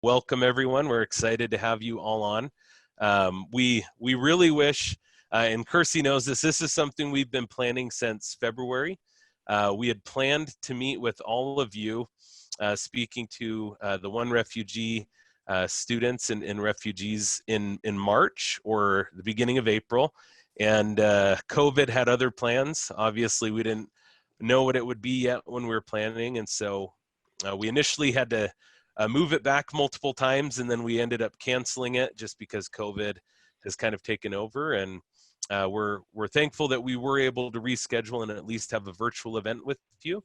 Welcome everyone. We're excited to have you all on. We really wish, and Kirsty knows this is something we've been planning since February. We had planned to meet with all of you, speaking to the One Refugee students and refugees in March or the beginning of April. And COVID had other plans. Obviously, we didn't know what it would be yet when we were planning. And so we initially had to move it back multiple times, and then we ended up canceling it just because COVID has kind of taken over. And we're thankful that we were able to reschedule and at least have a virtual event with you.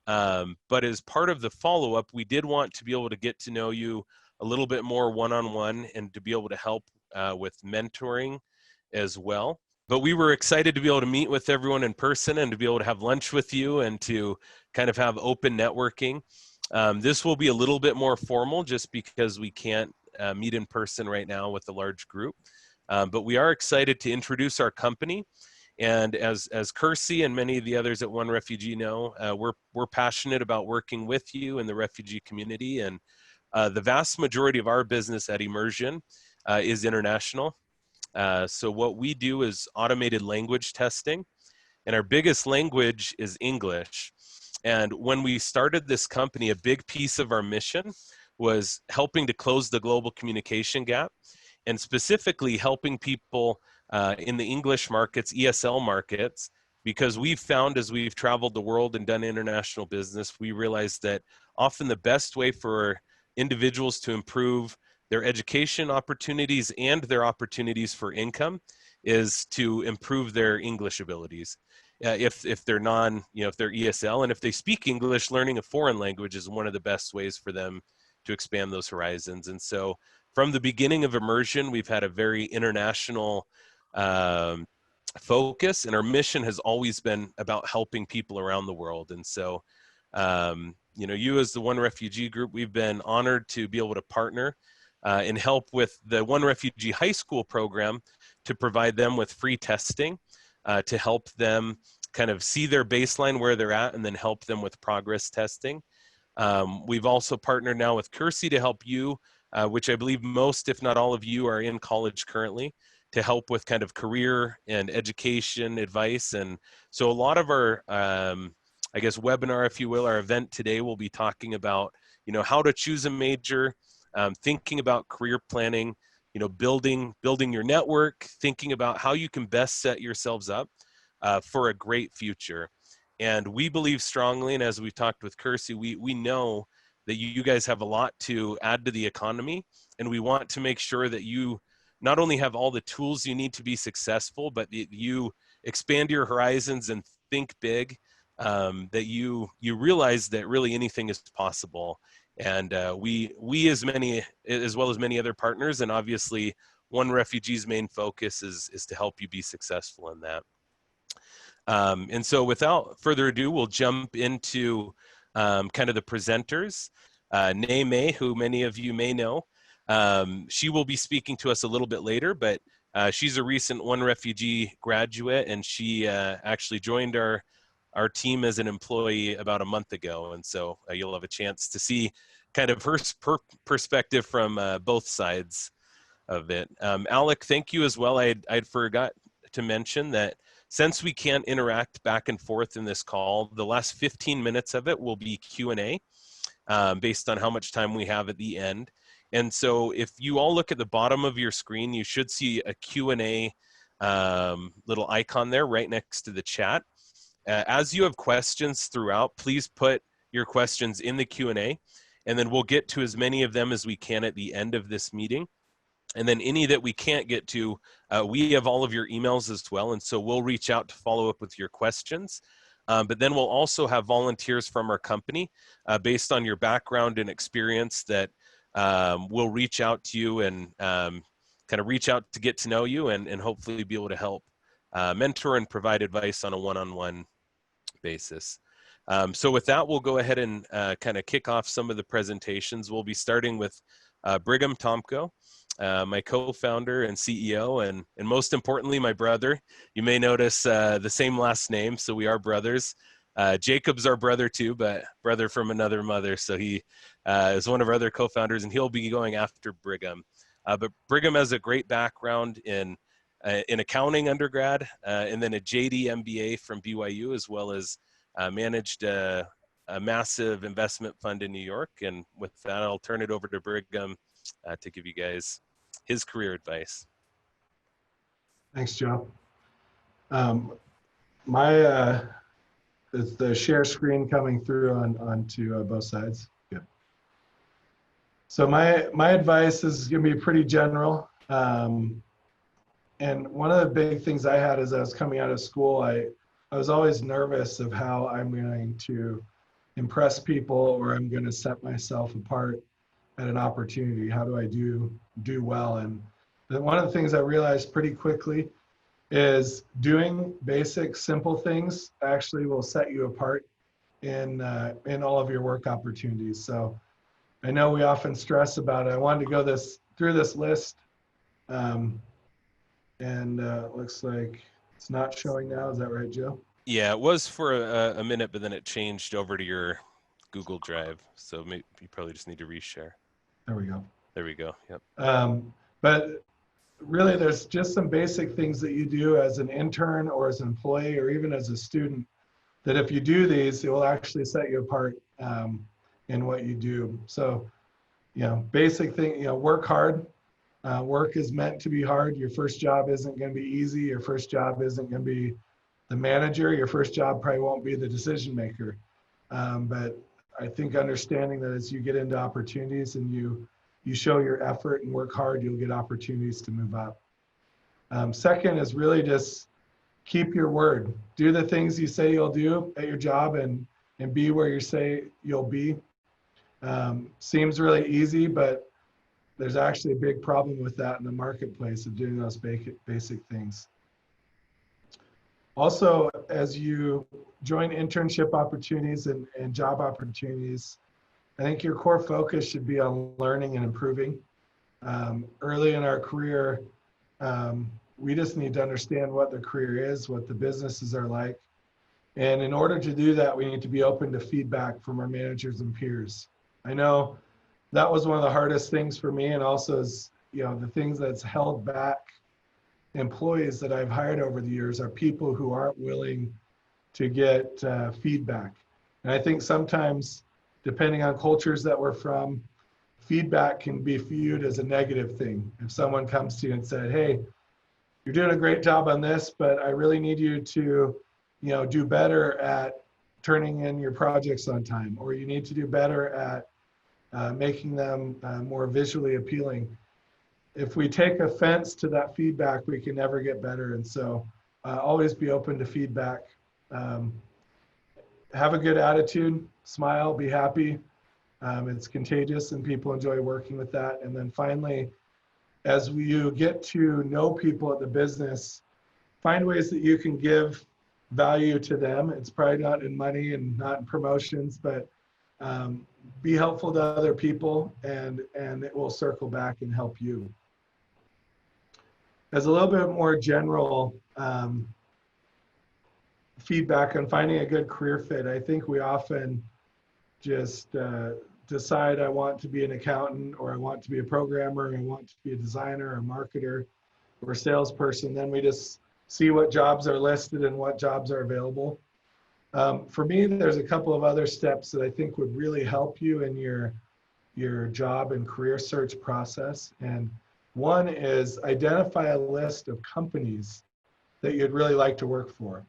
But as part of the follow-up, we did want to be able to get to know you a little bit more one-on-one and to be able to help with mentoring as well. But we were excited to be able to meet with everyone in person and to be able to have lunch with you and to kind of have open networking. This will be a little bit more formal just because we can't meet in person right now with a large group. But we are excited to introduce our company. And as Kirsty and many of the others at One Refugee know, we're passionate about working with you in the refugee community. And the vast majority of our business at Immersion is international. So what we do is automated language testing, and our biggest language is English. And when we started this company, a big piece of our mission was helping to close the global communication gap, and specifically helping people in the English markets, ESL markets, because we've found as we've traveled the world and done international business, we realized that often the best way for individuals to improve their education opportunities and their opportunities for income is to improve their English abilities. If they're if they're ESL, and if they speak English, learning a foreign language is one of the best ways for them to expand those horizons. And so from the beginning of Immersion, we've had a very international focus, and our mission has always been about helping people around the world. And so, you as the One Refugee Group, we've been honored to be able to partner and help with the One Refugee High School program to provide them with free testing to help them kind of see their baseline where they're at and then help them with progress testing. We've also partnered now with Kirsty to help you, which I believe most, if not all of you, are in college currently, to help with kind of career and education advice. And so a lot of our, I guess, webinar, if you will, our event today will be talking about, how to choose a major, thinking about career planning, building your network, thinking about how you can best set yourselves up for a great future. And we believe strongly, and as we've talked with Kirsty, we know that you guys have a lot to add to the economy, and we want to make sure that you not only have all the tools you need to be successful, but you expand your horizons and think big, that you realize that really anything is possible. And we as well as many other partners, and obviously One Refugee's main focus is to help you be successful in that. And so without further ado, we'll jump into kind of the presenters. Nay May, who many of you may know, she will be speaking to us a little bit later, but she's a recent One Refugee graduate, and she actually joined our team as an employee about a month ago. And so you'll have a chance to see kind of her perspective from both sides of it. Alec, thank you as well. I'd forgot to mention that since we can't interact back and forth in this call, the last 15 minutes of it will be Q&A based on how much time we have at the end. And so if you all look at the bottom of your screen, you should see a Q&A little icon there right next to the chat. As you have questions throughout, please put your questions in the Q&A, and then we'll get to as many of them as we can at the end of this meeting. And then any that we can't get to, we have all of your emails as well, and so we'll reach out to follow up with your questions. But then we'll also have volunteers from our company based on your background and experience that will reach out to you and kind of reach out to get to know you and hopefully be able to help mentor and provide advice on a one-on-one basis. So with that, we'll go ahead and kind of kick off some of the presentations. We'll be starting with Brigham Tomko, my co-founder and CEO, and most importantly, my brother. You may notice the same last name, so we are brothers. Jacob's our brother too, but brother from another mother. So he is one of our other co-founders, and he'll be going after Brigham. But Brigham has a great background in accounting undergrad, and then a JD MBA from BYU, as well as managed a massive investment fund in New York. And with that, I'll turn it over to Brigham to give you guys his career advice. Thanks, Joe. Is the share screen coming through onto both sides? Good. So my advice is going to be pretty general. And one of the big things I had as I was coming out of school, I was always nervous of how I'm going to impress people, or I'm going to set myself apart at an opportunity. How do I do well? And one of the things I realized pretty quickly is doing basic, simple things actually will set you apart in all of your work opportunities. So I know we often stress about it. I wanted to go through this list, and looks like it's not showing now. Is that right, Joe? Yeah, it was for a minute, but then it changed over to your Google Drive. So maybe you probably just need to reshare. There we go. There we go. Yep. But really, there's just some basic things that you do as an intern or as an employee or even as a student that if you do these, it will actually set you apart in what you do. So, basic thing, work hard. Work is meant to be hard. Your first job isn't going to be easy. Your first job isn't going to be the manager. Your first job probably won't be the decision maker. But I think understanding that as you get into opportunities and you show your effort and work hard, you'll get opportunities to move up. Second is really just keep your word. Do the things you say you'll do at your job and be where you say you'll be. Seems really easy, but there's actually a big problem with that in the marketplace of doing those basic things. Also, as you join internship opportunities and job opportunities, I think your core focus should be on learning and improving. Early in our career, we just need to understand what the career is, what the businesses are like. And in order to do that, we need to be open to feedback from our managers and peers. I know that was one of the hardest things for me, and also is, the things that's held back employees that I've hired over the years are people who aren't willing to get feedback. And I think sometimes, depending on cultures that we're from, feedback can be viewed as a negative thing. If someone comes to you and said, hey, you're doing a great job on this, but I really need you to, do better at turning in your projects on time, or you need to do better at making them more visually appealing. If we take offense to that feedback, we can never get better. And so always be open to feedback. Have a good attitude, smile, be happy. It's contagious and people enjoy working with that. And then finally, as you get to know people at the business, find ways that you can give value to them. It's probably not in money and not in promotions, but be helpful to other people and it will circle back and help you. As a little bit more general feedback on finding a good career fit, I think we often just decide I want to be an accountant, or I want to be a programmer, or I want to be a designer or a marketer or a salesperson. Then we just see what jobs are listed and what jobs are available. For me, there's a couple of other steps that I think would really help you in your job and career search process. And one is identify a list of companies that you'd really like to work for.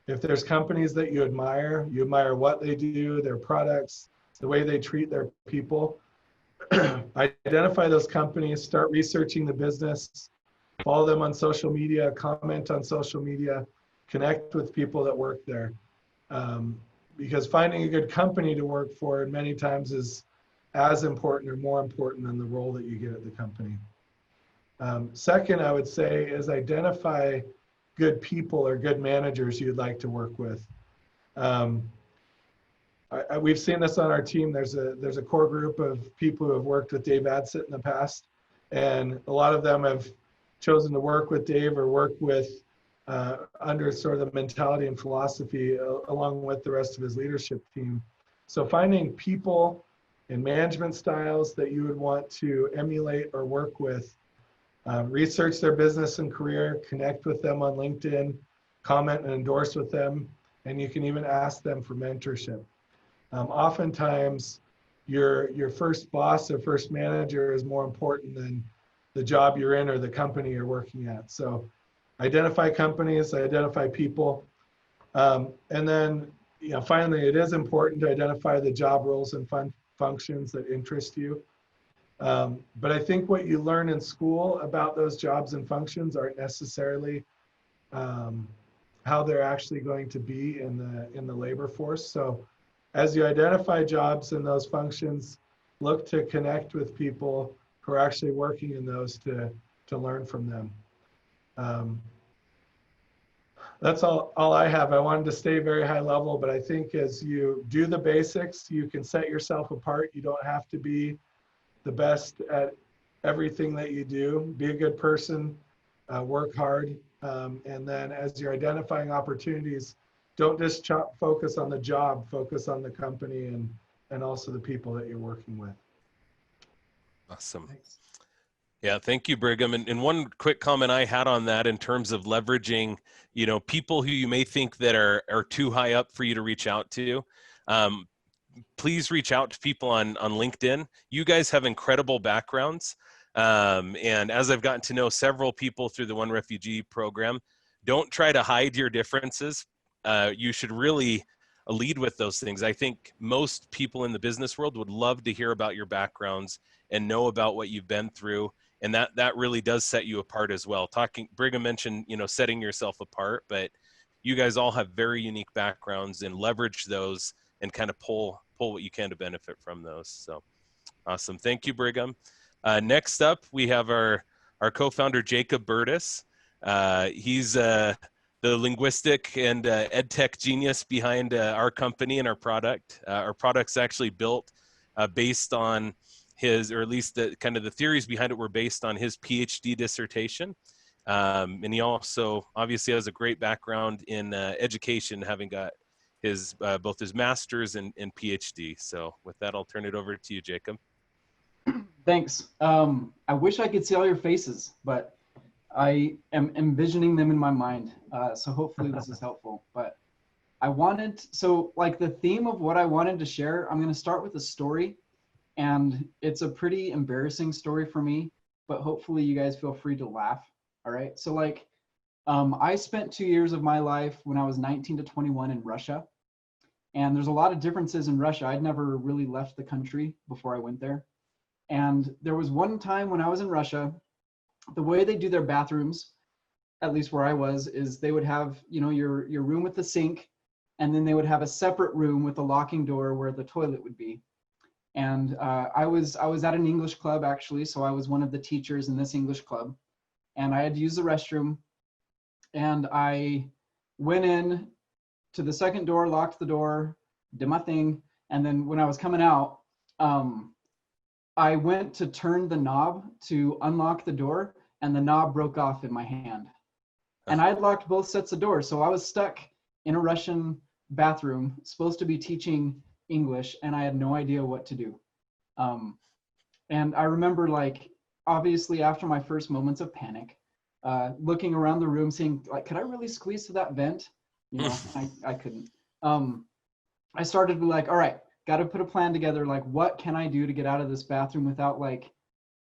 If there's companies that you admire what they do, their products, the way they treat their people, identify those companies, start researching the business, follow them on social media, comment on social media, connect with people that work there. Because finding a good company to work for many times is as important or more important than the role that you get at the company. Second, I would say is identify good people or good managers you'd like to work with. We've seen this on our team. There's a core group of people who have worked with Dave Adsett in the past, and a lot of them have chosen to work with Dave or work with under sort of the mentality and philosophy along with the rest of his leadership team. So finding people and management styles that you would want to emulate or work with, research their business and career, connect with them on LinkedIn, comment and endorse with them, and you can even ask them for mentorship. Oftentimes, your first boss or first manager is more important than the job you're in or the company you're working at. So identify companies, identify people, and then finally, it is important to identify the job roles and functions that interest you. But I think what you learn in school about those jobs and functions aren't necessarily how they're actually going to be in the labor force. So as you identify jobs and those functions, look to connect with people who are actually working in those to learn from them. That's all I have. I wanted to stay very high level, but I think as you do the basics, you can set yourself apart. You don't have to be the best at everything that you do. Be a good person, work hard, and then as you're identifying opportunities, don't just focus on the job, focus on the company and also the people that you're working with. Awesome. Thanks. Yeah, thank you, Brigham. And one quick comment I had on that in terms of leveraging, people who you may think that are too high up for you to reach out to. Please reach out to people on LinkedIn. You guys have incredible backgrounds. And as I've gotten to know several people through the One Refugee program, don't try to hide your differences. You should really lead with those things. I think most people in the business world would love to hear about your backgrounds and know about what you've been through. And that really does set you apart as well. Brigham mentioned, setting yourself apart, but you guys all have very unique backgrounds and leverage those and kind of pull what you can to benefit from those. So awesome. Thank you, Brigham. Next up, we have our co-founder, Jacob Burtis. He's the linguistic and ed tech genius behind our company and our product. Our product's actually built based on his, or at least the kind of the theories behind it were based on his PhD dissertation. And he also obviously has a great background in education, having got his both his master's and PhD. So with that, I'll turn it over to you, Jacob. Thanks. I wish I could see all your faces, but I am envisioning them in my mind. So hopefully this is helpful. But the theme of what I wanted to share, I'm going to start with a story. And it's a pretty embarrassing story for me, but hopefully you guys feel free to laugh. All right. So I spent 2 years of my life when I was 19 to 21 in Russia. And there's a lot of differences in Russia. I'd never really left the country before I went there. And there was one time when I was in Russia, the way they do their bathrooms, at least where I was, is they would have, your room with the sink, and then they would have a separate room with a locking door where the toilet would be. And I was at an English club, actually, so I was one of the teachers in this English club. And I had to use the restroom. And I went in to the second door, locked the door, did my thing. And then when I was coming out, I went to turn the knob to unlock the door, and the knob broke off in my hand. And I had locked both sets of doors. So I was stuck in a Russian bathroom, supposed to be teaching English, and I had no idea what to do. And I remember, obviously after my first moments of panic, looking around the room, seeing could I really squeeze to that vent? I couldn't. I started to be all right, got to put a plan together. What can I do to get out of this bathroom without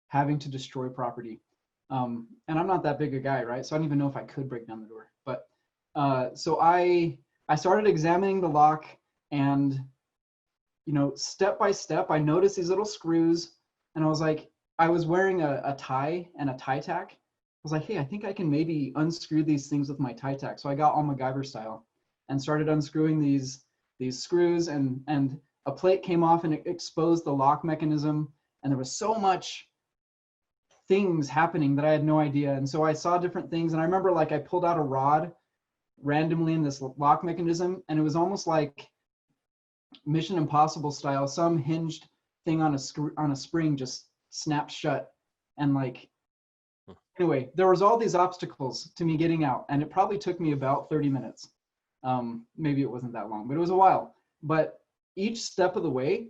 having to destroy property? And I'm not that big a guy, right? So I don't even know if I could break down the door. But so I started examining the lock, and step by step, I noticed these little screws, and I was I was wearing a tie and a tie tack. I was hey, I think I can maybe unscrew these things with my tie tack. So I got all MacGyver style and started unscrewing these screws, and a plate came off and it exposed the lock mechanism. And there was so much things happening that I had no idea. And so I saw different things. And I remember I pulled out a rod randomly in this lock mechanism, and it was almost like Mission Impossible style. Some hinged thing on a spring just snapped shut, and Anyway, there was all these obstacles to me getting out, and it probably took me about 30 minutes. Maybe it wasn't that long, but it was a while. But each step of the way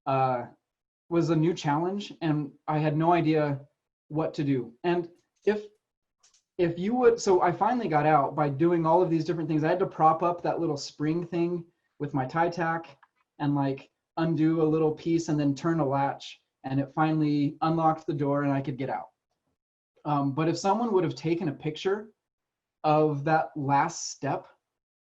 was a new challenge, and I had no idea what to do. And if you would, so I finally got out by doing all of these different things. I had to prop up that little spring thing with my tie tack and like undo a little piece and then turn a latch, and it finally unlocked the door and I could get out. But if someone would have taken a picture of that last step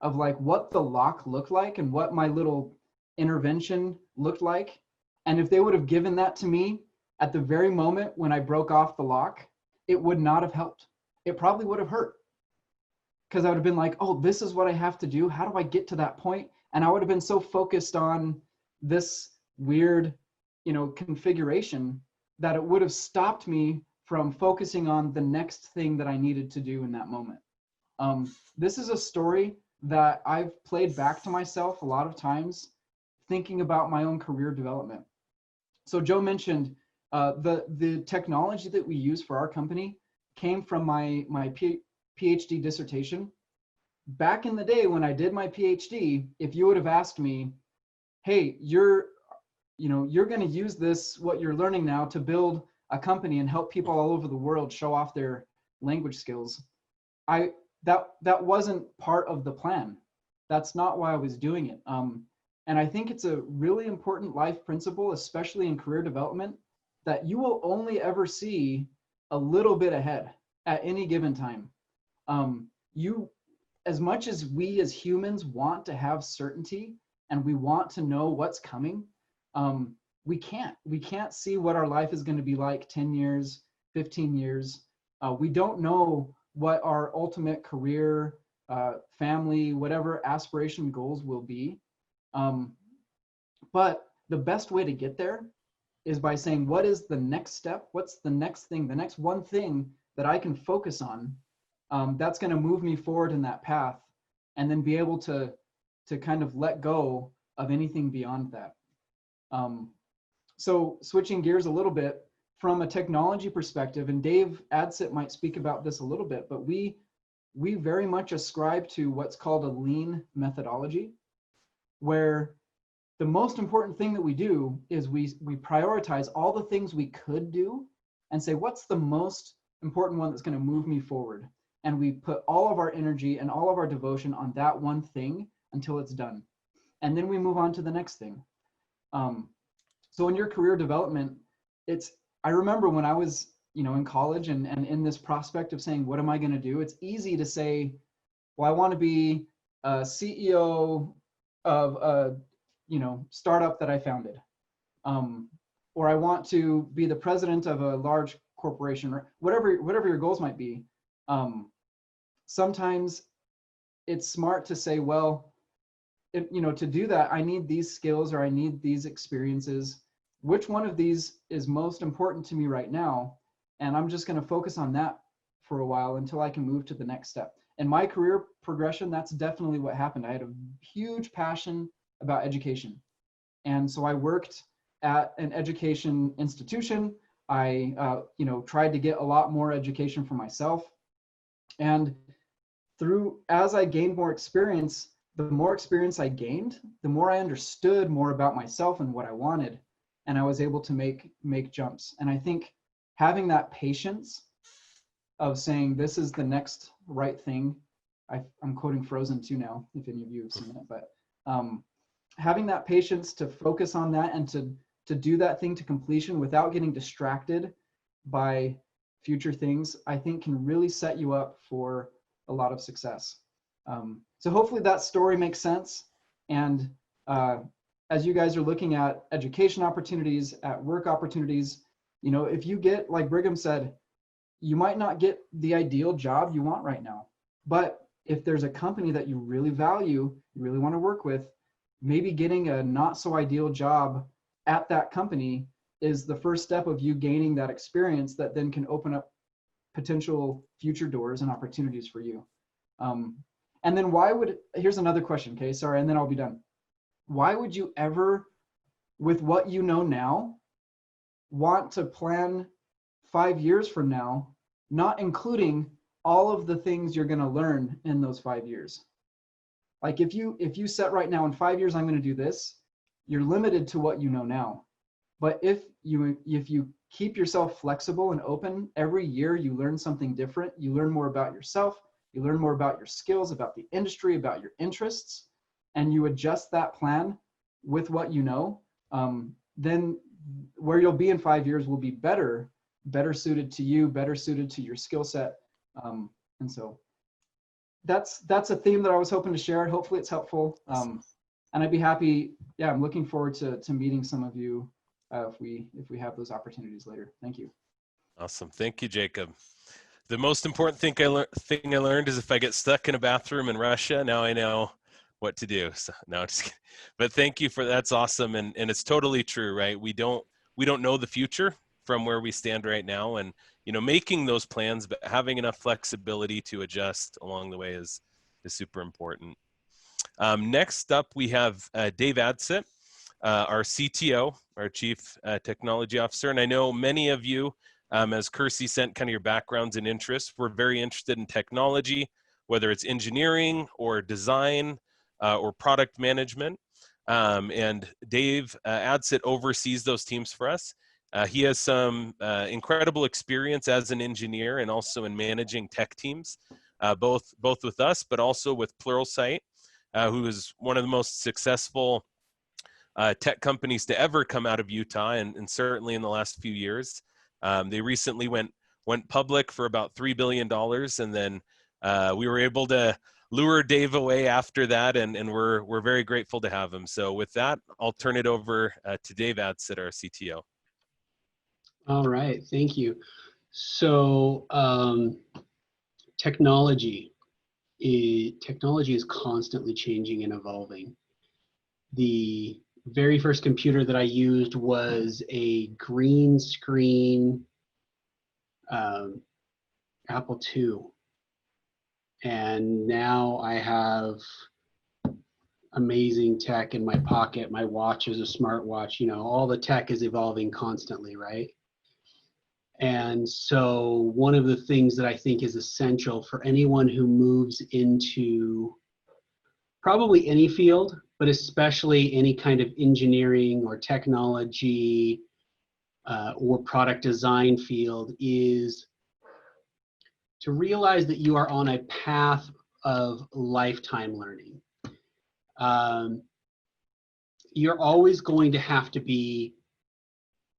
of like what the lock looked like and what my little intervention looked like, and if they would have given that to me at the very moment when I broke off the lock, it would not have helped. It probably would have hurt, because I would have been like, oh, this is what I have to do. How do I get to that point? And I would have been so focused on this weird, configuration that it would have stopped me from focusing on the next thing that I needed to do in that moment. This is a story that I've played back to myself a lot of times, thinking about my own career development. So Joe mentioned the technology that we use for our company came from my PhD dissertation. Back in the day when I did my PhD, if you would have asked me, hey, you're going to use this, what you're learning now, to build a company and help people all over the world show off their language skills, that wasn't part of the plan. That's not why I was doing it. And I think it's a really important life principle, especially in career development, that you will only ever see a little bit ahead at any given time. As much as we as humans want to have certainty and we want to know what's coming, we can't see what our life is going to be like 10 years, 15 years. We don't know what our ultimate career, family, whatever aspiration goals will be. But the best way to get there is by saying, what is the next step? What's the next thing, the next one thing that I can focus on that's going to move me forward in that path, and then be able to kind of let go of anything beyond that. So switching gears a little bit from a technology perspective, and Dave Adsett might speak about this a little bit, but we very much ascribe to what's called a lean methodology, where the most important thing that we do is we prioritize all the things we could do and say, what's the most important one that's going to move me forward? And we put all of our energy and all of our devotion on that one thing until it's done. And then we move on to the next thing. So in your career development, I remember when I was, in college and in this prospect of saying, what am I going to do? It's easy to say, well, I want to be a CEO of a, startup that I founded. Or I want to be the president of a large corporation, or whatever your goals might be. Sometimes it's smart to say, well, to do that, I need these skills or I need these experiences. Which one of these is most important to me right now? And I'm just going to focus on that for a while until I can move to the next step. In my career progression, that's definitely what happened. I had a huge passion about education. And so I worked at an education institution. I, tried to get a lot more education for myself. And as I gained more experience, the more experience I gained, the more I understood more about myself and what I wanted. And I was able to make jumps. And I think having that patience of saying, this is the next right thing. I'm quoting Frozen 2 now, if any of you have seen it, but having that patience to focus on that and to do that thing to completion without getting distracted by future things, I think can really set you up for a lot of success. So hopefully that story makes sense. And as you guys are looking at education opportunities, at work opportunities, if you get, like Brigham said, you might not get the ideal job you want right now, but if there's a company that you really value, you really want to work with, maybe getting a not so ideal job at that company is the first step of you gaining that experience that then can open up potential future doors and opportunities for you. And then here's another question, okay, sorry, and then I'll be done. Why would you ever, with what you know now, want to plan 5 years from now not including all of the things you're going to learn in those 5 years. Like if you set right now, in 5 years, I'm going to do this, you're limited to what you know now. But if you keep yourself flexible and open, every year you learn something different. You learn more about yourself. You learn more about your skills, about the industry, about your interests, and you adjust that plan with what you know. Then where you'll be in 5 years will be better suited to you, better suited to your skill set. And so that's a theme that I was hoping to share. Hopefully it's helpful. And I'd be happy. Yeah, I'm looking forward to meeting some of you if we have those opportunities later. Thank you. Awesome. Thank you, Jacob. The most important thing I learned is if I get stuck in a bathroom in Russia, now I know what to do. So no, just kidding. But thank you for that's awesome. And it's totally true, right? We don't know the future from where we stand right now. And, making those plans, but having enough flexibility to adjust along the way is super important. Next up, we have Dave Adsit, our CTO, our Chief Technology Officer. And I know many of you, as Kersey sent kind of your backgrounds and interests, we're very interested in technology, whether it's engineering or design or product management. And Dave Adsit oversees those teams for us. He has some incredible experience as an engineer and also in managing tech teams, both with us, but also with Pluralsight, who is one of the most successful tech companies to ever come out of Utah, and certainly in the last few years. They recently went public for about $3 billion, and then we were able to lure Dave away after that, and we're very grateful to have him. So with that, I'll turn it over to Dave Adsit, our CTO. All right, thank you. So technology is constantly changing and evolving. The very first computer that I used was a green screen Apple II. And now I have amazing tech in my pocket. My watch is a smartwatch. All the tech is evolving constantly, right? And so one of the things that I think is essential for anyone who moves into probably any field, but especially any kind of engineering or technology or product design field, is to realize that you are on a path of lifetime learning. You're always going to have to be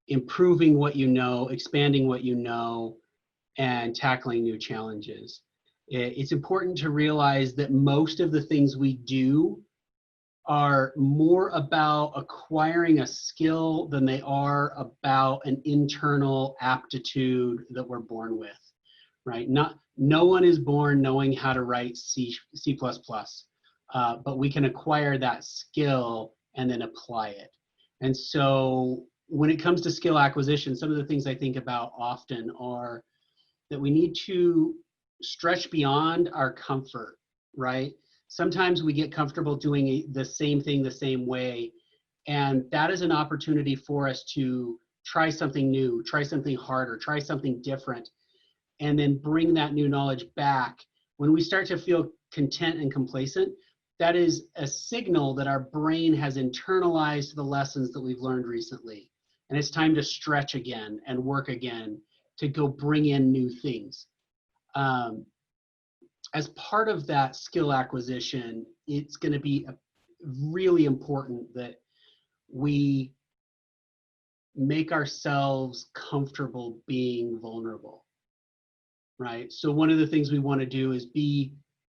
improving what you know, expanding what you know, and tackling new challenges. It's important to realize that most of the things we do are more about acquiring a skill than they are about an internal aptitude that we're born with, right? No one is born knowing how to write C++, but we can acquire that skill and then apply it. And so when it comes to skill acquisition, some of the things I think about often are that we need to stretch beyond our comfort, right? Sometimes we get comfortable doing the same thing the same way, and that is an opportunity for us to try something new, try something harder, try something different, and then bring that new knowledge back. When we start to feel content and complacent, that is a signal that our brain has internalized the lessons that we've learned recently. And it's time to stretch again and work again to go bring in new things. As part of that skill acquisition, it's going to be really important that we make ourselves comfortable being vulnerable, right? So one of the things we want to do is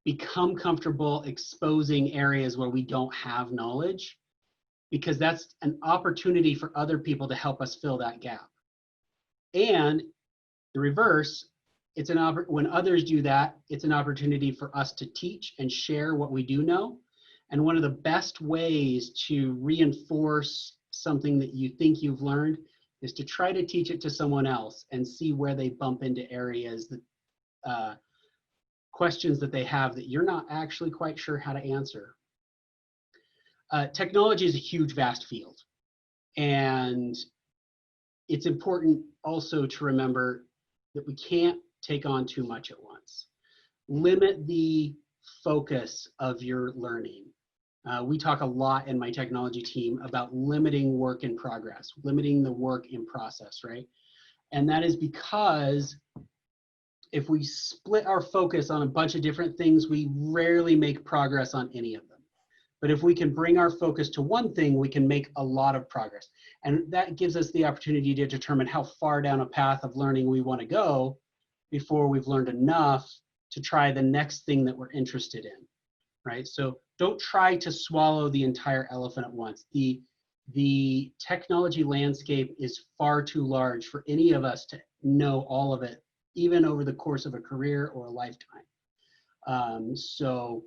become comfortable exposing areas where we don't have knowledge, because that's an opportunity for other people to help us fill that gap. And the reverse, when others do that, it's an opportunity for us to teach and share what we do know. And one of the best ways to reinforce something that you think you've learned is to try to teach it to someone else and see where they bump into areas that questions that they have that you're not actually quite sure how to answer. Technology is a huge, vast field. And it's important also to remember that we can't take on too much at once. Limit the focus of your learning. We talk a lot in my technology team about limiting work in progress, limiting the work in process, right? And that is because if we split our focus on a bunch of different things, we rarely make progress on any of them. But if we can bring our focus to one thing, we can make a lot of progress. And that gives us the opportunity to determine how far down a path of learning we want to go before we've learned enough to try the next thing that we're interested in, right? So don't try to swallow the entire elephant at once. The technology landscape is far too large for any of us to know all of it, even over the course of a career or a lifetime. So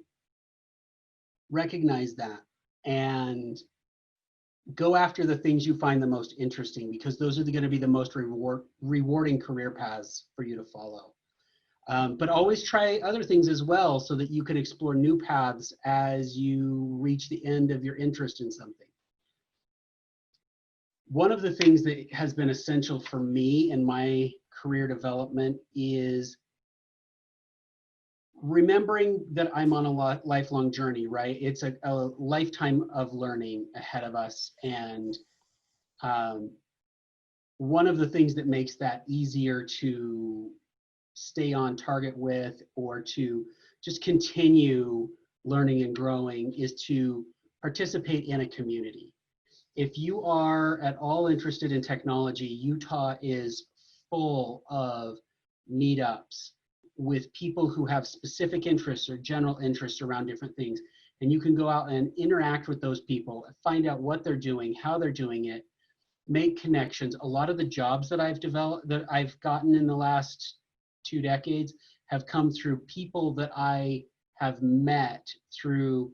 recognize that and go after the things you find the most interesting, because those are going to be the most rewarding career paths for you to follow. But always try other things as well so that you can explore new paths as you reach the end of your interest in something. One of the things that has been essential for me in my career development is remembering that I'm on a lifelong journey, right? It's a lifetime of learning ahead of us. And one of the things that makes that easier to stay on target with, or to just continue learning and growing, is to participate in a community. If you are at all interested in technology, Utah is full of meetups with people who have specific interests or general interests around different things. And you can go out and interact with those people, find out what they're doing, how they're doing it, make connections. A lot of the jobs that I've gotten in the last 2 decades have come through people that I have met through,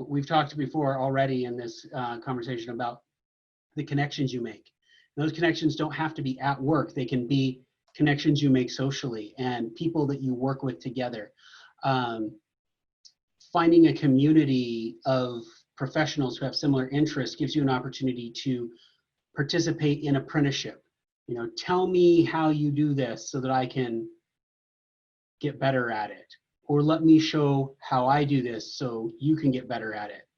we've talked before already in this conversation about the connections you make. And those connections don't have to be at work. They can be connections you make socially and people that you work with together. Finding a community of professionals who have similar interests gives you an opportunity to participate in apprenticeship. Tell me how you do this so that I can get better at it. Or let me show how I do this so you can get better at it.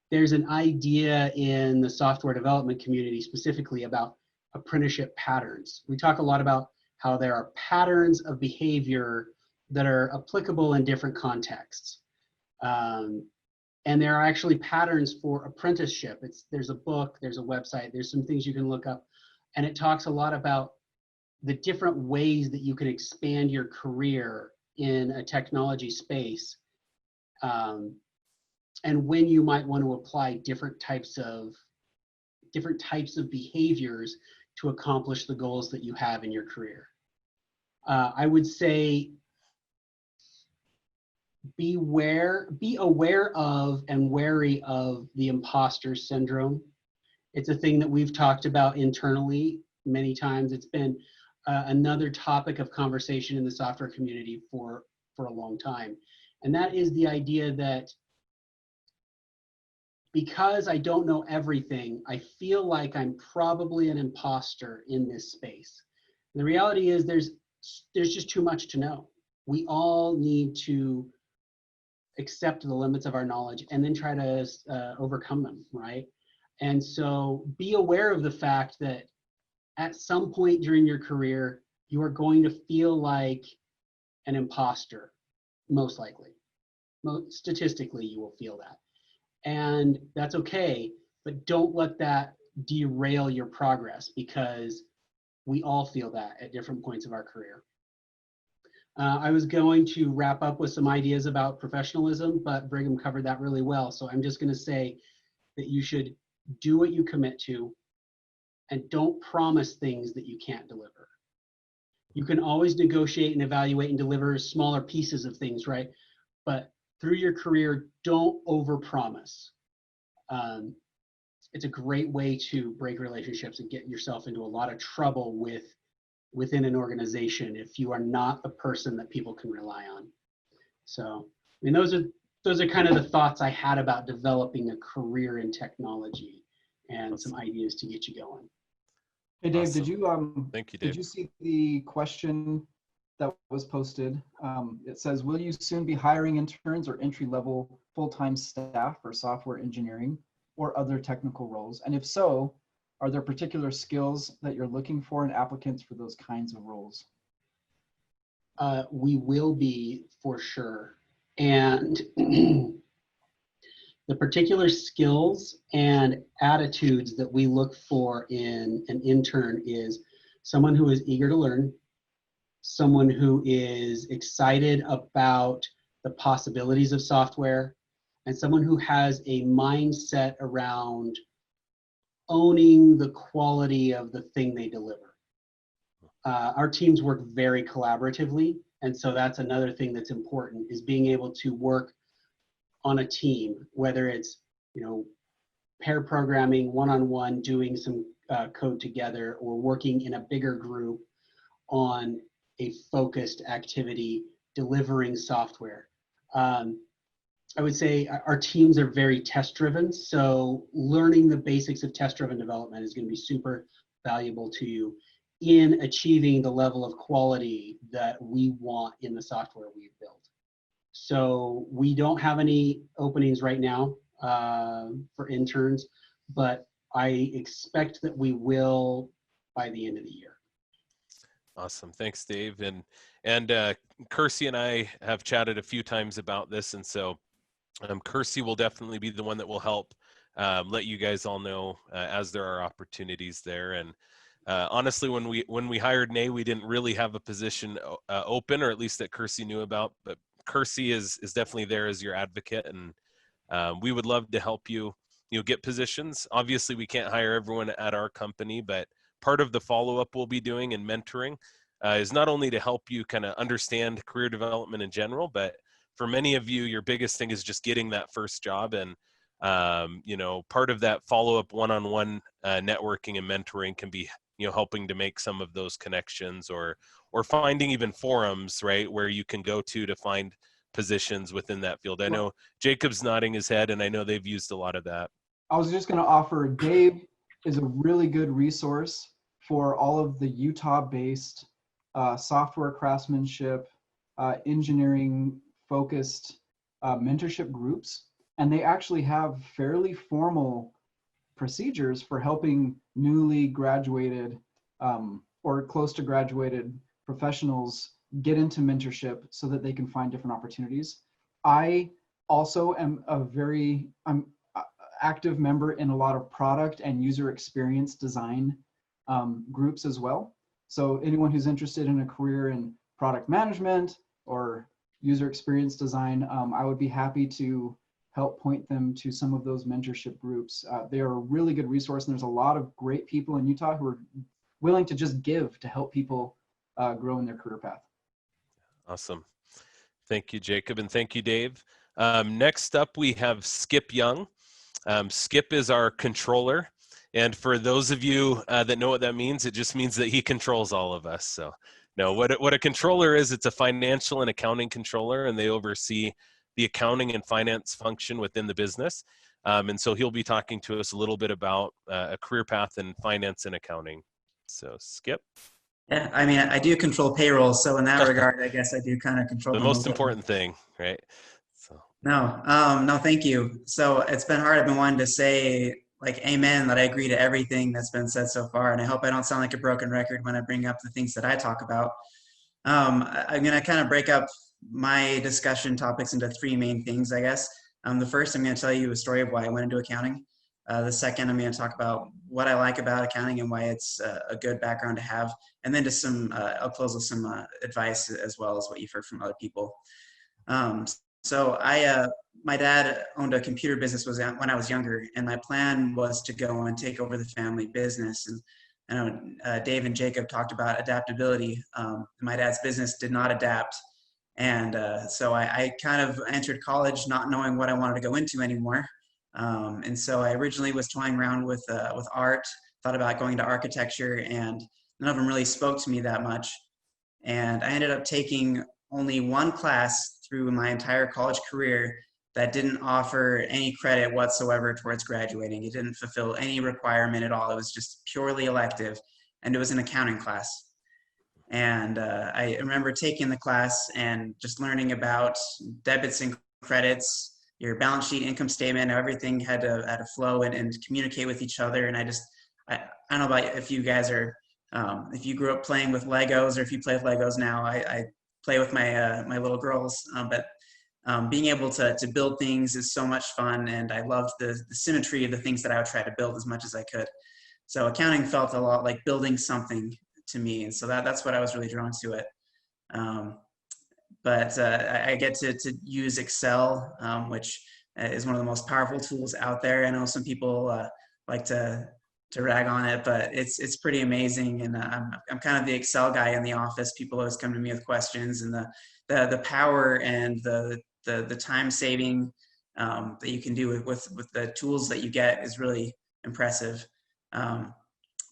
There's an idea in the software development community specifically about apprenticeship patterns. We talk a lot about how there are patterns of behavior that are applicable in different contexts. And there are actually patterns for apprenticeship. There's a book, there's a website, there's some things you can look up, and it talks a lot about the different ways that you can expand your career in a technology space, and when you might want to apply different types of behaviors to accomplish the goals that you have in your career. I would say be aware of and wary of the imposter syndrome. It's a thing that we've talked about internally many times. It's been another topic of conversation in the software community for a long time. And that is the idea that because I don't know everything, I feel like I'm probably an imposter in this space. And the reality is there's just too much to know. We all need to accept the limits of our knowledge and then try to overcome them, right? And so be aware of the fact that at some point during your career, you are going to feel like an imposter, most likely. Statistically, you will feel that. And that's okay, but don't let that derail your progress, because we all feel that at different points of our career. I was going to wrap up with some ideas about professionalism, but Brigham covered that really well. So I'm just going to say that you should do what you commit to and don't promise things that you can't deliver. You can always negotiate and evaluate and deliver smaller pieces of things, right? But through your career, don't overpromise. It's a great way to break relationships and get yourself into a lot of trouble within an organization if you are not the person that people can rely on. So, I mean, those are kind of the thoughts I had about developing a career in technology and some ideas to get you going. Hey Dave, Awesome. did you Thank you, Dave. did you see the question that was posted. It says, will you soon be hiring interns or entry-level full-time staff for software engineering or other technical roles? And if so, are there particular skills that you're looking for in applicants for those kinds of roles? We will be, for sure. And the particular skills and attitudes that we look for in an intern is someone who is eager to learn, someone who is excited about the possibilities of software, and someone who has a mindset around owning the quality of the thing they deliver. Our teams work very collaboratively, and so that's another thing that's important, is being able to work on a team, whether it's, pair programming, one-on-one, doing some code together, or working in a bigger group on a focused activity, delivering software. I would say our teams are very test-driven, so learning the basics of test-driven development is going to be super valuable to you in achieving the level of quality that we want in the software we've built. So we don't have any openings right now for interns, but I expect that we will by the end of the year. Awesome. Thanks, Dave. And Kersey and I have chatted a few times about this. And so Kersey will definitely be the one that will help let you guys all know as there are opportunities there. And honestly, when we hired Nay, we didn't really have a position open, or at least that Kersey knew about, but Kersey is definitely there as your advocate, and we would love to help you get positions. Obviously, we can't hire everyone at our company, but part of the follow-up we'll be doing and mentoring is not only to help you kind of understand career development in general, but for many of you, your biggest thing is just getting that first job. And part of that follow-up one-on-one networking and mentoring can be helping to make some of those connections, or finding even forums, right, where you can go to find positions within that field. I know Jacob's nodding his head, and I know they've used a lot of that. I was just going to offer, Dave is a really good resource for all of the Utah-based software craftsmanship, engineering-focused mentorship groups, and they actually have fairly formal procedures for helping newly graduated or close to graduated professionals get into mentorship so that they can find different opportunities. I also am I'm active member in a lot of product and user experience design groups as well. So anyone who's interested in a career in product management or user experience design, I would be happy to help point them to some of those mentorship groups. They are a really good resource, and there's a lot of great people in Utah who are willing to just give to help people grow in their career path. Awesome. Thank you, Jacob, and thank you, Dave. Next up, we have Skip Young. Skip is our controller, and for those of you that know what that means, it just means that he controls all of us. So, no, what a controller is, it's a financial and accounting controller, and they oversee the accounting and finance function within the business. And so he'll be talking to us a little bit about a career path in finance and accounting. So, Skip. Yeah, I mean, I do control payroll, so in that regard, I guess I do kind of control the most important thing, right? So. No, thank you. So it's been hard. I've been wanting to say like amen, that I agree to everything that's been said so far, and I hope I don't sound like a broken record when I bring up the things that I talk about. I'm going to kind of break up my discussion topics into three main things, I guess. The first, I'm going to tell you a story of why I went into accounting. The second, I'm going to talk about what I like about accounting and why it's a good background to have. And then just I'll close with some advice as well as what you've heard from other people. So my dad owned a computer business when I was younger, and my plan was to go and take over the family business. And I know Dave and Jacob talked about adaptability. My dad's business did not adapt. And so I kind of entered college not knowing what I wanted to go into anymore. And so I originally was toying around with art, thought about going to architecture, and none of them really spoke to me that much. And I ended up taking only one class through my entire college career that didn't offer any credit whatsoever towards graduating. It didn't fulfill any requirement at all. It was just purely elective, and it was an accounting class. And I remember taking the class and just learning about debits and credits, your balance sheet, income statement, how everything had to flow and communicate with each other. And I don't know about if you guys are, if you grew up playing with Legos or if you play with Legos now. I play with my little girls, but being able to build things is so much fun, and I loved the symmetry of the things that I would try to build as much as I could. So accounting felt a lot like building something to me, and so that's what I was really drawn to it. But I get to use Excel, which is one of the most powerful tools out there. I know some people like to rag on it, but it's pretty amazing. And I'm kind of the Excel guy in the office. People always come to me with questions, and the power and the time saving that you can do with the tools that you get is really impressive.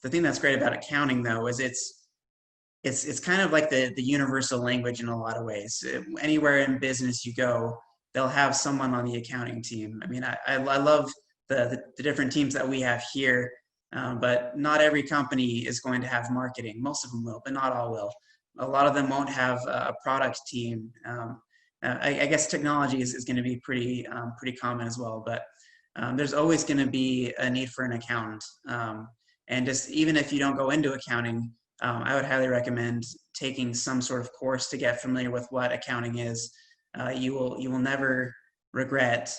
The thing that's great about accounting, though, is it's kind of like the universal language in a lot of ways. Anywhere in business you go, they'll have someone on the accounting team. I mean, I love the different teams that we have here, but not every company is going to have marketing. Most of them will, but not all will. A lot of them won't have a product team. I guess technology is going to be pretty common as well, but there's always going to be a need for an accountant. And just even if you don't go into accounting, I would highly recommend taking some sort of course to get familiar with what accounting is. You will never regret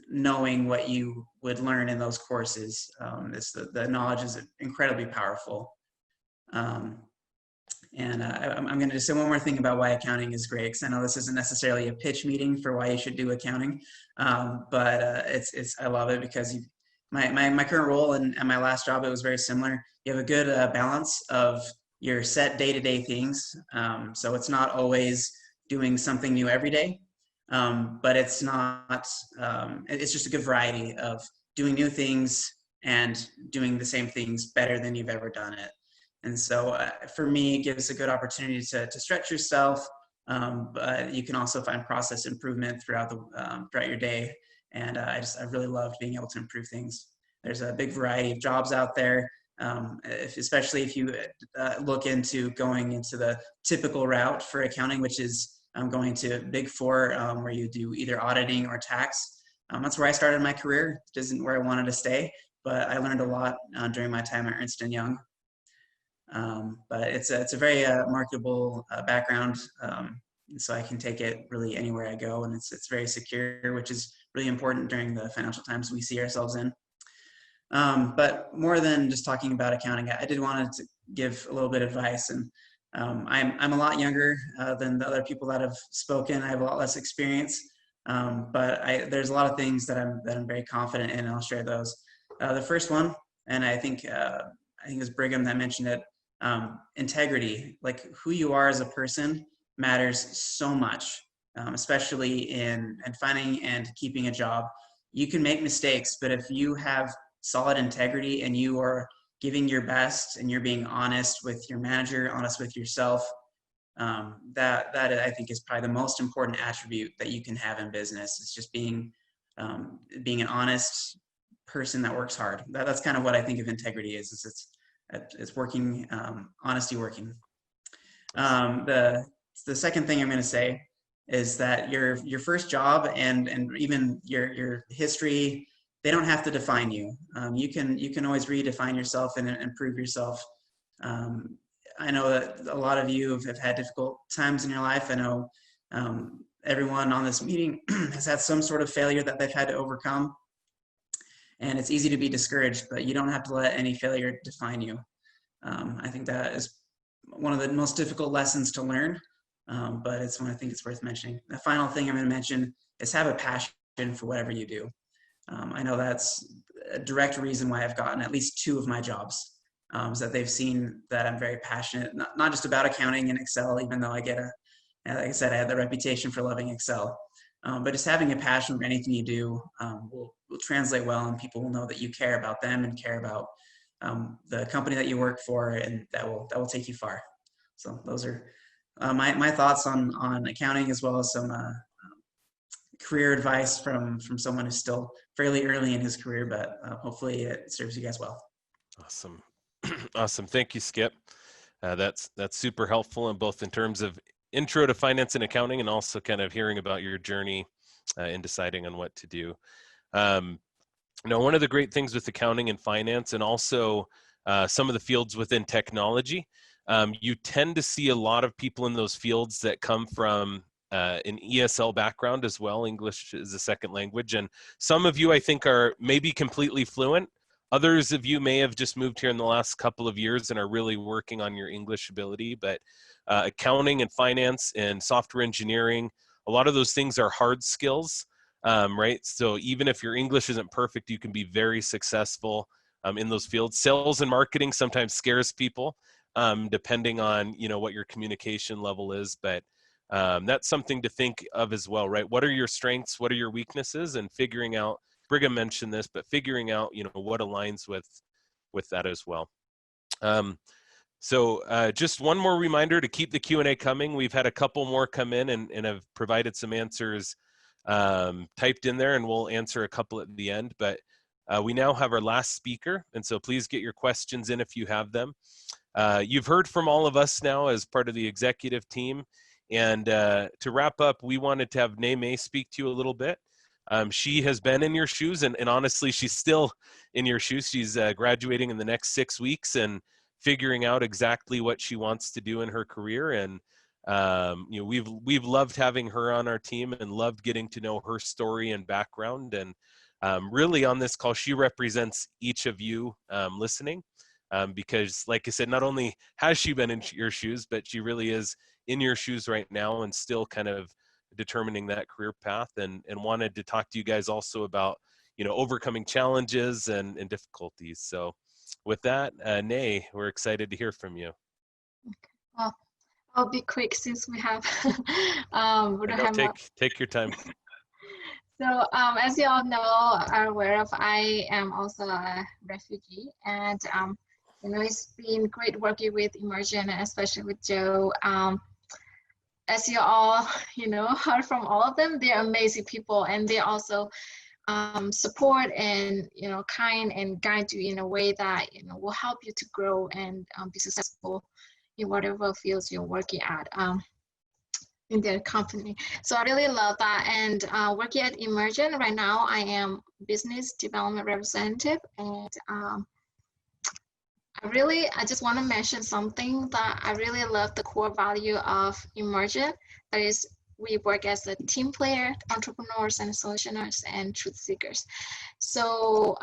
knowing what you would learn in those courses. The knowledge is incredibly powerful. And I'm going to just say one more thing about why accounting is great, because I know this isn't necessarily a pitch meeting for why you should do accounting, but I love it because my current role and my last job, it was very similar. You have a good balance of your set day-to-day things, so it's not always doing something new every day, but it's not. It's just a good variety of doing new things and doing the same things better than you've ever done it. And so for me, it gives a good opportunity to stretch yourself, but you can also find process improvement throughout your day. And I really loved being able to improve things. There's a big variety of jobs out there, especially if you look into going into the typical route for accounting, which is going to Big Four, where you do either auditing or tax. That's where I started my career. It isn't where I wanted to stay, but I learned a lot during my time at Ernst & Young. But it's a very marketable background, so I can take it really anywhere I go, and it's very secure, which is really important during the financial times we see ourselves in. But more than just talking about accounting, I did want to give a little bit of advice, and I'm a lot younger than the other people that have spoken. I have a lot less experience, but there's a lot of things that I'm very confident in, and I'll share those. The first one, and I think it was Brigham that mentioned it. Integrity, like who you are as a person, matters so much, especially in finding and keeping a job. You can make mistakes, but if you have solid integrity and you are giving your best and you're being honest with your manager, honest with yourself, that I think is probably the most important attribute that you can have in business. It's just being an honest person that works hard. That's kind of what I think of integrity is it's working, honesty working. The second thing I'm going to say is that your first job and even your history, they don't have to define you. You can always redefine yourself and improve yourself. I know that a lot of you have had difficult times in your life. I know everyone on this meeting has had some sort of failure that they've had to overcome. And it's easy to be discouraged, but you don't have to let any failure define you. I think that is one of the most difficult lessons to learn, but it's one I think it's worth mentioning. The final thing I'm going to mention is have a passion for whatever you do. I know that's a direct reason why I've gotten at least 2 of my jobs, is that they've seen that I'm very passionate, not just about accounting and Excel, even though like I said, I had the reputation for loving Excel. But just having a passion for anything you do will translate well, and people will know that you care about them and care about the company that you work for, and that will take you far. So those are my thoughts on accounting, as well as some career advice from someone who's still fairly early in his career, but hopefully it serves you guys well. Awesome. Awesome. Thank you, Skip. That's super helpful in both in terms of intro to finance and accounting, and also kind of hearing about your journey in deciding on what to do. One of the great things with accounting and finance, and also some of the fields within technology, you tend to see a lot of people in those fields that come from an ESL background as well. English is a second language. And some of you, I think, are maybe completely fluent. Others of you may have just moved here in the last couple of years and are really working on your English ability. But accounting and finance and software engineering, a lot of those things are hard skills, right? So even if your English isn't perfect, you can be very successful in those fields. Sales and marketing sometimes scares people, depending on what your communication level is. But that's something to think of as well, right? What are your strengths? What are your weaknesses? And figuring out, Brigham mentioned this, but figuring out, what aligns with that as well. So just one more reminder to keep the Q&A coming. We've had a couple more come in and have provided some answers typed in there, and we'll answer a couple at the end. But we now have our last speaker, and so please get your questions in if you have them. You've heard from all of us now as part of the executive team. And to wrap up, we wanted to have Nay May speak to you a little bit. She has been in your shoes, and honestly, she's still in your shoes. She's graduating in the next 6 weeks and figuring out exactly what she wants to do in her career. And we've loved having her on our team and loved getting to know her story and background. And really on this call, she represents each of you listening, because like I said, not only has she been in your shoes, but she really is in your shoes right now and still kind of determining that career path, and wanted to talk to you guys also about, overcoming challenges and difficulties. So with that, Nay, we're excited to hear from you. Okay. Well, I'll be quick since we have we don't No, have take your time. So as you all know, are aware of, I am also a refugee, and it's been great working with Immersion, and especially with Joe. As you all heard from all of them, they're amazing people, and they also support and kind and guide you in a way that will help you to grow and be successful in whatever fields you're working at in their company. So I really love that. And working at Immersion right now, I am business development representative, and I just want to mention something that I really love, the core value of Immersion. That is, we work as a team player, entrepreneurs and solutioners and truth seekers. So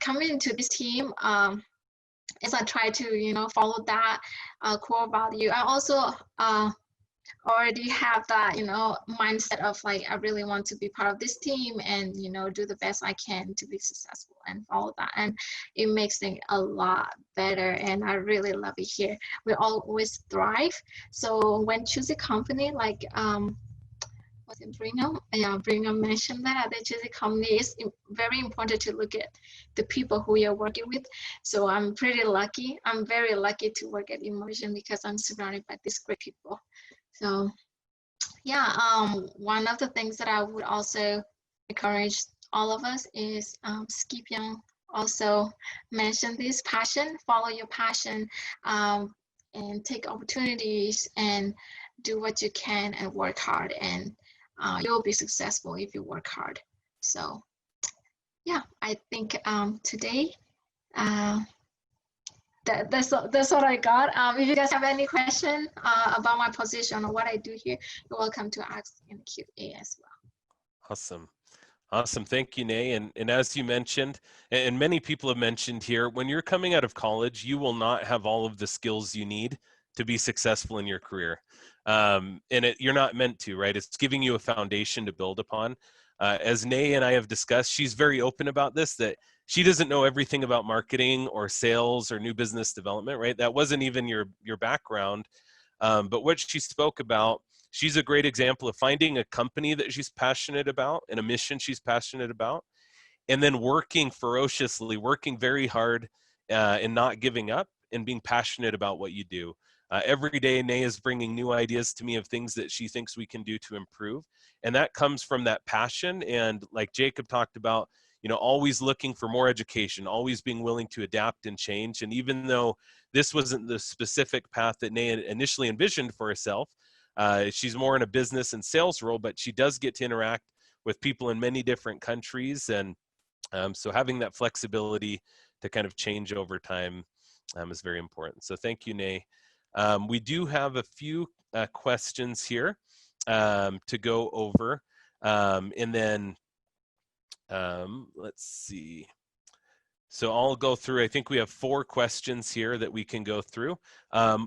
coming into this team, as I try to follow that core value, I also already have that mindset of like, I really want to be part of this team and do the best I can to be successful and follow that, and it makes things a lot better, and I really love it here. We always thrive. So when choosing company, like was it Brigham? Yeah, Brigham mentioned that the choosing company is very important to look at the people who you're working with. So I'm pretty lucky. I'm very lucky to work at Immersion because I'm surrounded by these great people. So yeah, one of the things that I would also encourage all of us is Skip Young also mentioned this: passion, follow your passion, and take opportunities and do what you can and work hard, and you'll be successful if you work hard. So yeah, I think today that's what I got. If you guys have any question about my position or what I do here, you're welcome to ask in the Q&A as well. Awesome. Thank you, Nay. And as you mentioned, and many people have mentioned here, when you're coming out of college, you will not have all of the skills you need to be successful in your career. And you're not meant to, right? It's giving you a foundation to build upon. As Nay and I have discussed, she's very open about this, that she doesn't know everything about marketing or sales or new business development, right? That wasn't even your background. But what she spoke about, she's a great example of finding a company that she's passionate about and a mission she's passionate about, and then working ferociously, working very hard and not giving up, and being passionate about what you do. Every day, Nay is bringing new ideas to me of things that she thinks we can do to improve. And that comes from that passion. And like Jacob talked about, always looking for more education, always being willing to adapt and change. And even though this wasn't the specific path that Nay initially envisioned for herself, she's more in a business and sales role, but she does get to interact with people in many different countries. And so having that flexibility to kind of change over time is very important. So thank you, Nay. We do have a few questions here to go over. And then let's see. So I'll go through, I think we have 4 questions here that we can go through.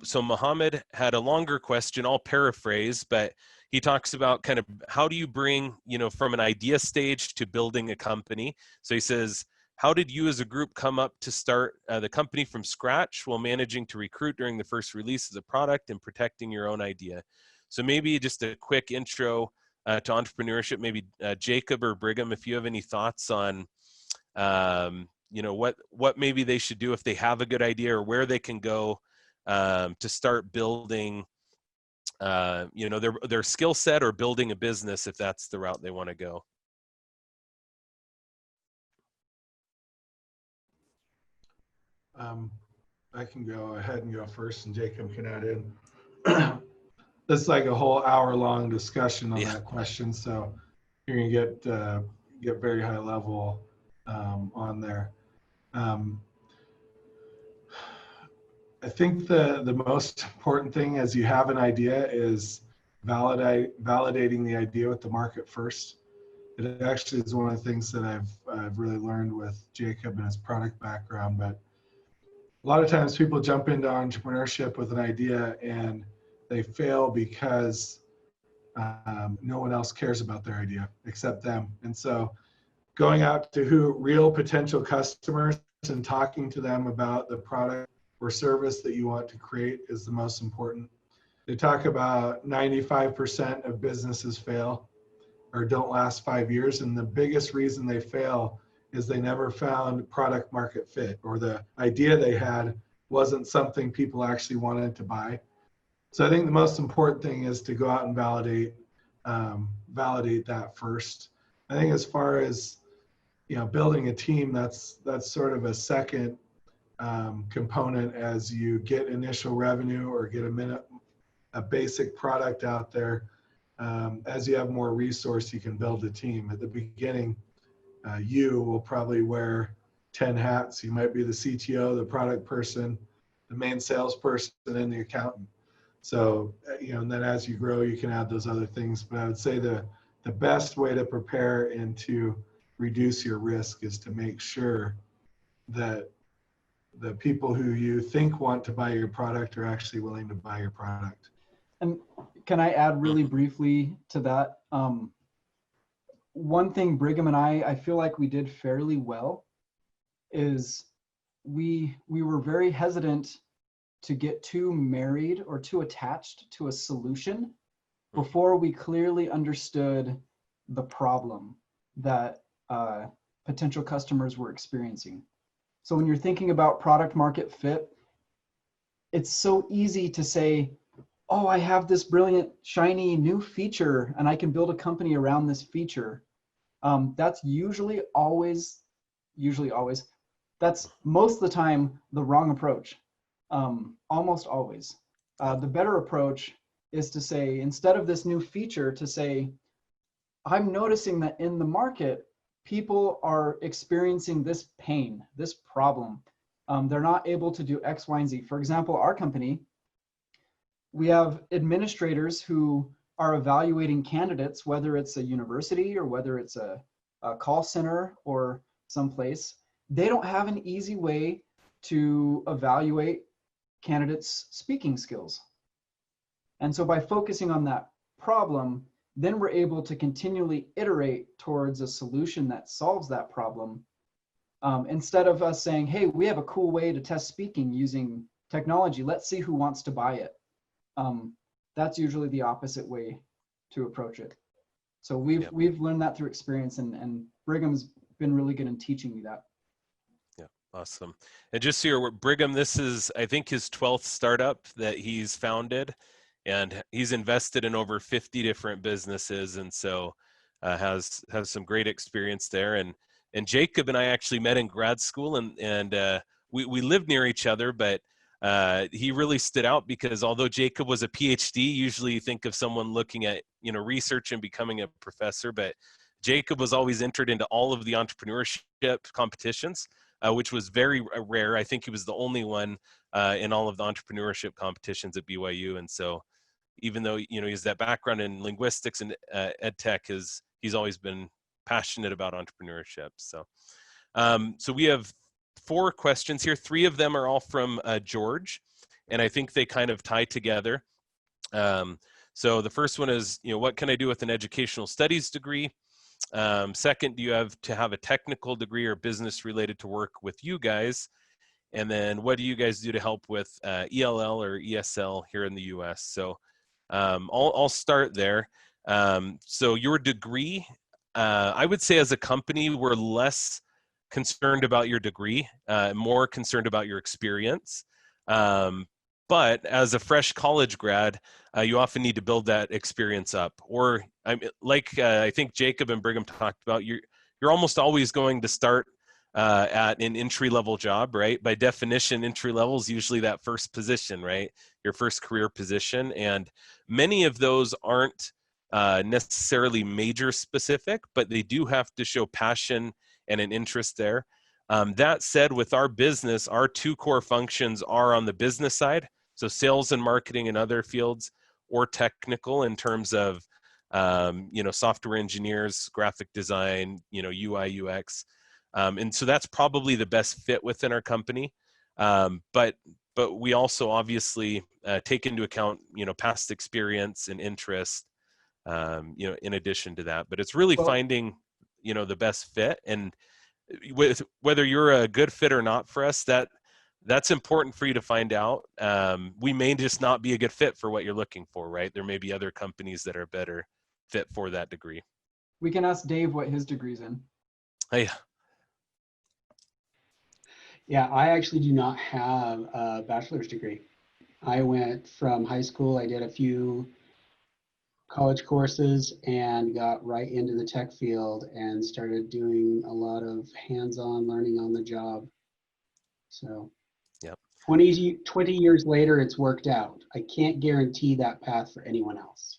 So Mohammed had a longer question, I'll paraphrase, but he talks about kind of how do you bring, from an idea stage to building a company. So he says, how did you as a group come up to start the company from scratch while managing to recruit during the first release of the product and protecting your own idea? So maybe just a quick intro to entrepreneurship, maybe Jacob or Brigham, if you have any thoughts on, what maybe they should do if they have a good idea, or where they can go to start building, their skill set, or building a business if that's the route they want to go. I can go ahead and go first, and Jacob can add in. This is like a whole hour-long discussion on that question, so you're gonna get very high level on there. I think the most important thing as you have an idea is validating the idea with the market first. It actually is one of the things that I've really learned with Jacob and his product background. But a lot of times people jump into entrepreneurship with an idea and they fail because no one else cares about their idea except them. And so going out to real potential customers and talking to them about the product or service that you want to create is the most important. They talk about 95% of businesses fail or don't last 5 years. And the biggest reason they fail is they never found product market fit, or the idea they had wasn't something people actually wanted to buy. So I think the most important thing is to go out and validate that first. I think as far as building a team, that's sort of a second component as you get initial revenue or get a basic product out there. As you have more resource, you can build a team. At the beginning, you will probably wear 10 hats. You might be the CTO, the product person, the main salesperson, and the accountant. So, and then as you grow, you can add those other things. But I would say the best way to prepare and to reduce your risk is to make sure that the people who you think want to buy your product are actually willing to buy your product. And can I add really briefly to that? One thing Brigham and I feel like we did fairly well is we were very hesitant to get too married or too attached to a solution before we clearly understood the problem that potential customers were experiencing. So when you're thinking about product market fit, it's so easy to say, oh, I have this brilliant, shiny new feature and I can build a company around this feature. That's usually always, that's most of the time the wrong approach. Almost always. The better approach is to say, instead of this new feature, to say, I'm noticing that in the market, people are experiencing this pain, this problem. They're not able to do X, Y, and Z. For example, our company, we have administrators who are evaluating candidates, whether it's a university or whether it's a call center or someplace. They don't have an easy way to evaluate candidates' speaking skills. And so by focusing on that problem, then we're able to continually iterate towards a solution that solves that problem. Instead of us saying, hey, we have a cool way to test speaking using technology, let's see who wants to buy it. That's usually the opposite way to approach it. So we've learned that through experience, and Brigham's been really good in teaching me that. Yeah, awesome. And just so you're, Brigham, this is, I think, his 12th startup that he's founded, and he's invested in over 50 different businesses, and so has some great experience there. And And Jacob and I actually met in grad school, and we lived near each other, but he really stood out because although Jacob was a PhD, usually you think of someone looking at, you know, research and becoming a professor, but Jacob was always entered into all of the entrepreneurship competitions, which was very rare. I think he was the only one in all of the entrepreneurship competitions at BYU. And so even though, you know, he has that background in linguistics and ed tech, he's always been passionate about entrepreneurship. So, so we have 4 questions here. 3 of them are all from George, and I think they kind of tie together. So the first one is, you know, what can I do with an educational studies degree? Second, do you have to have a technical degree or business related to work with you guys? And then what do you guys do to help with ELL or ESL here in the US? So I'll start there. So your degree, I would say as a company, we're less concerned about your degree, more concerned about your experience. But as a fresh college grad, you often need to build that experience up. Or I think Jacob and Brigham talked about, you're almost always going to start at an entry-level job, right? By definition, entry level is usually that first position, right? Your first career position. And many of those aren't necessarily major specific, but they do have to show passion and an interest there. That said, with our business, our 2 core functions are on the business side, so sales and marketing in other fields, or technical in terms of you know, software engineers, graphic design, you know, UI, UX. And so that's probably the best fit within our company. But we also obviously take into account, you know, past experience and interest, you know, in addition to that. But it's really finding, you know, the best fit. And with whether you're a good fit or not for us, that's important for you to find out. We may just not be a good fit for what you're looking for, right? There may be other companies that are better fit for that degree. We can ask Dave what his degree's in. Hey. Yeah, I actually do not have a bachelor's degree. I went from high school, I did a few college courses and got right into the tech field and started doing a lot of hands-on learning on the job. So yep. 20 years later, it's worked out. I can't guarantee that path for anyone else.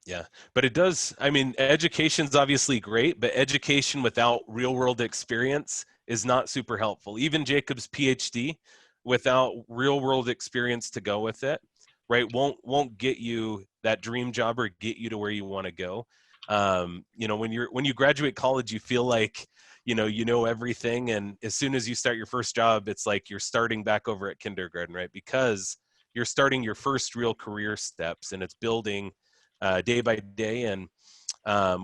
Yeah, but it does. I mean, education's obviously great, but education without real world experience is not super helpful. Even Jacob's PhD without real world experience to go with it, right, won't get you that dream job or get you to where you want to go. You know, when you graduate college, you feel like, you know everything, and as soon as you start your first job, it's like you're starting back over at kindergarten, right? Because you're starting your first real career steps, and it's building day by day. And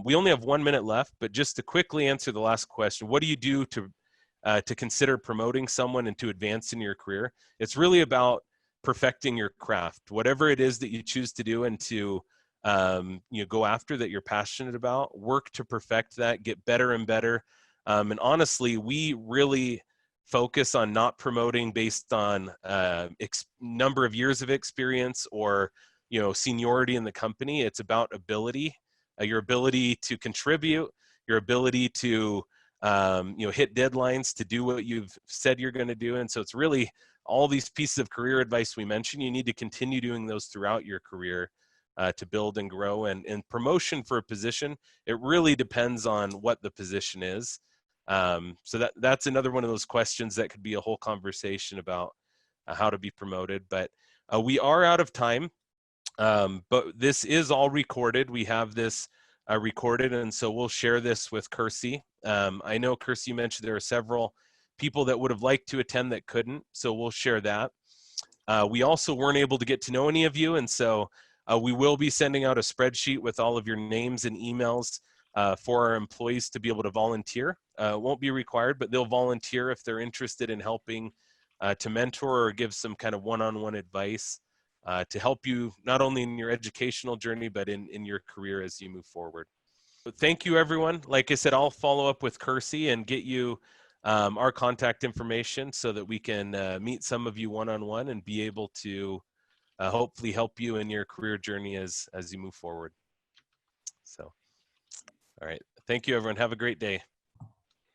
we only have 1 minute left, but just to quickly answer the last question, what do you do to consider promoting someone and to advance in your career? It's really about perfecting your craft, whatever it is that you choose to do, and to you know, go after that you're passionate about. Work to perfect that, get better and better. And honestly, we really focus on not promoting based on number of years of experience or, you know, seniority in the company. It's about ability, your ability to contribute, your ability to you know, hit deadlines, to do what you've said you're going to do. And so it's really all these pieces of career advice we mentioned. You need to continue doing those throughout your career to build and grow. And promotion for a position, it really depends on what the position is. So that's another one of those questions that could be a whole conversation about how to be promoted. But we are out of time. But this is all recorded. We have this recorded, and so we'll share this with Kersey. I know, Kersey, you mentioned there are several people that would have liked to attend that couldn't, so we'll share that. We also weren't able to get to know any of you, and so we will be sending out a spreadsheet with all of your names and emails for our employees to be able to volunteer. It won't be required, but they'll volunteer if they're interested in helping to mentor or give some kind of one-on-one advice to help you not only in your educational journey, but in your career as you move forward. But thank you, everyone. Like I said, I'll follow up with Kersey and get you our contact information so that we can meet some of you one-on-one and be able to hopefully help you in your career journey as you move forward. So, all right. Thank you, everyone. Have a great day.